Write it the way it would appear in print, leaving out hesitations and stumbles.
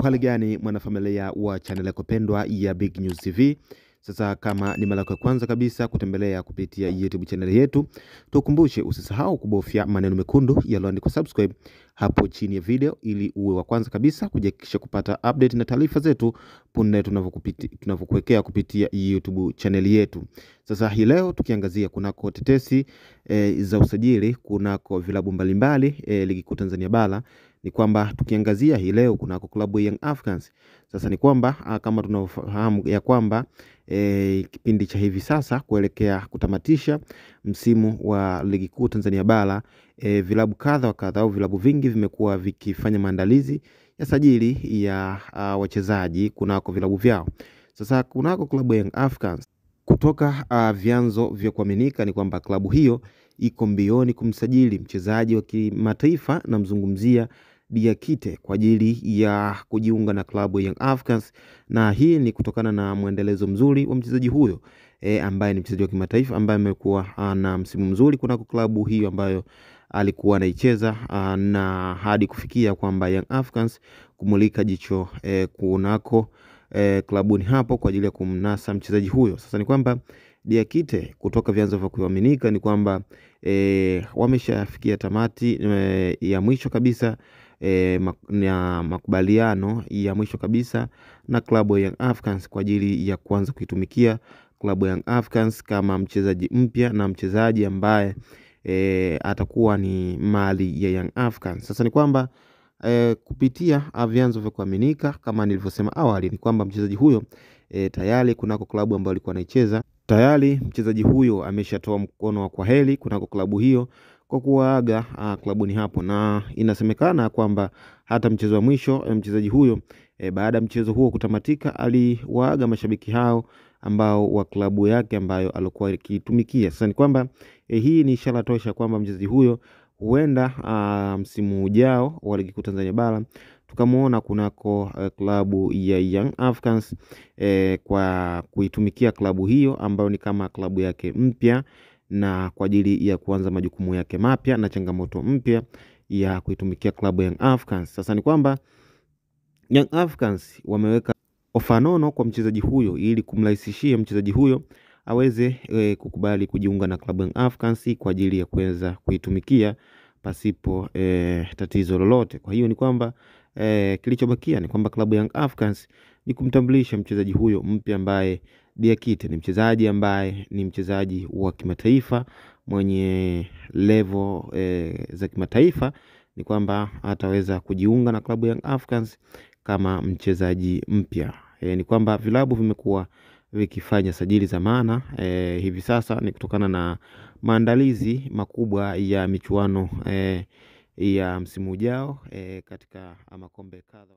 Hali gani mwanafamilia wa channel yako pendwa ya Big News TV. Sasa kama ni mara yako ya kwanza kabisa kutembelea kupitia YouTube channel yetu, tukumbushe usisahau kubofya maneno mekundu yaliyoandikwa subscribe hapo chini ya video ili uwe wa kwanza kabisa kujihakikisha kupata update na taarifa zetu punde tunavyokuwekea kupitia YouTube channel yetu. Sasa hii leo tukiangazia kunako tetesi za usajili kunako vilabu mbalimbali ligi kuu Tanzania bara. Ni kwamba tukiangazia hii leo kunako klabu Young Africans. Sasa ni kwamba kama tunafahamu ya kwamba kipindi cha hivi sasa kuelekea kutamatisha msimu wa ligi kuu Tanzania bara, vilabu kadha wa kadha au vilabu vingi vimekuwa vikifanya maandalizi ya sajili ya wachezaji kunako vilabu vyao. Sasa kunako klabu Young Africans, kutoka vyanzo vya kuaminika ni kwamba klabu hiyo iko mbioni kumsajili mchezaji wa kimataifa na mzungumzia Diakite kwa ajili ya kujiunga na klabu Young Africans, na hii ni kutokana na muendelezo mzuri wa mchezaji huyo ambaye ni mchezaji wa kimataifa ambaye amekuwa na msimu mzuri kunako klabu hiyo ambayo alikuwa anaicheza, na hadi kufikia kwamba Young Africans kumulika jicho kunako klabuni hapo kwa ajili ya kumnasa mchezaji huyo. Sasa ni kwamba Diakite kutoka vyanzo vya kuaminika ni kwamba wameshafikia tamati ya mwisho kabisa ya makubaliano ya mwisho kabisa na klabu ya Young Africans kwa ajili ya kuanza kuitumikia klabu ya Young Africans kama mchezaji mpya na mchezaji ambaye atakuwa ni mali ya Young Africans. Sasa ni kwamba kupitia vyanzo vya kuaminika kama nilivyosema awali ni kwamba mchezaji huyo tayari kunako klabu ambayo alikuwa anaicheza, tayari mchezaji huyo ameshatoa mkono wa kwaheri kunako klabu hiyo kwa kuaga klabuni hapo, na inasemekana kwamba hata mchezo wa mwisho mchezaji huyo baada ya mchezo huo kutamatika aliwaaga mashabiki hao ambao wa klabu yake ambayo alikuwa akitumikia. Sasa ni kwamba hii ni ishara tosha kwamba mchezaji huyo huenda msimu ujao wa ligi kuu Tanzania bara tukamuona kunako klabu ya Young Africans kwa kuitumikia klabu hiyo ambayo ni kama klabu yake mpya, na kwa ajili ya kuanza majukumu yake mapya na changamoto mpya ya kuitumikia klabu ya Young Africans. Sasa ni kwamba Young Africans wameweka ofa nono kwa mchezaji huyo ili kumrahisishia mchezaji huyo aweze kukubali kujiunga na klabu ya Young Africans kwa ajili ya kuweza kuitumikia pasipo tatizo lolote. Kwa hiyo ni kwamba kilichobakia ni kwamba klabu ya Young Africans ni kumtambulisha mchezaji huyo mpya ambaye Diakite ni mchezaji ambaye ni mchezaji wa kimataifa mwenye level za kimataifa. Ni kwamba ataweza kujiunga na klabu ya Young Africans kama mchezaji mpya. Ni kwamba vilabu vimekuwa vikifanya sajili za maana hivi sasa ni kutokana na maandalizi makubwa ya michuano ya msimu ujao katika makombe kadha.